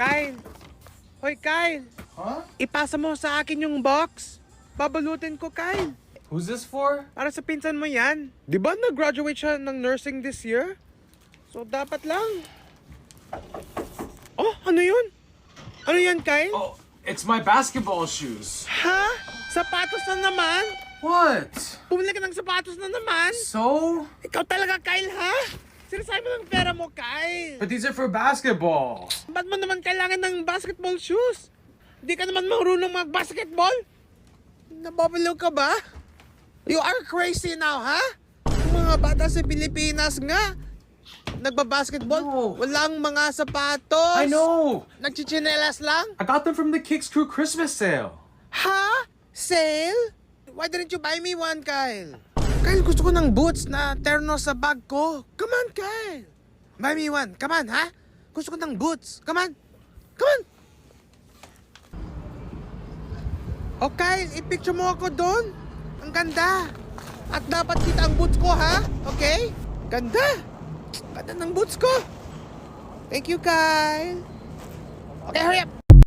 Kyle! Hoy, Kyle! Huh? Ipasa mo sa akin yung box. Babalutin ko, Kyle. Who's this for? Para sa pinsan mo yan. Di ba nag-graduate siya ng nursing this year? So, dapat lang. Oh, ano yun? Ano yan, Kyle? Oh, it's my basketball shoes. Ha? Sapatos na naman? What? Bumili ka ng sapatos na naman? So? Ikaw talaga, Kyle, ha? Sinasabi mo ng pera mo, Kyle. But these are for basketball. Ba't mo naman kailangan ng basketball shoes? Hindi ka naman marunong mag-basketball? Nababaliw ka ba? You are crazy now, ha? Yung mga bata sa Pilipinas nga, nagbabasketball, No. walang mga sapatos. I know. Nagchichinelas lang. I got them from the Kicks Crew Christmas sale. Ha? Sale? Why didn't you buy me one, Kyle? Kyle, gusto ko ng boots na terno sa bag ko. Come on, Kyle. Buy me one. Come on, ha? Gusto ko ng boots. Come on. Come on. O Kyle, i-picture mo ako doon. Ang ganda. At dapat kita ang boots ko, ha? Okay? Ganda. Ganda ng boots ko. Thank you, Kyle. Okay, hurry up.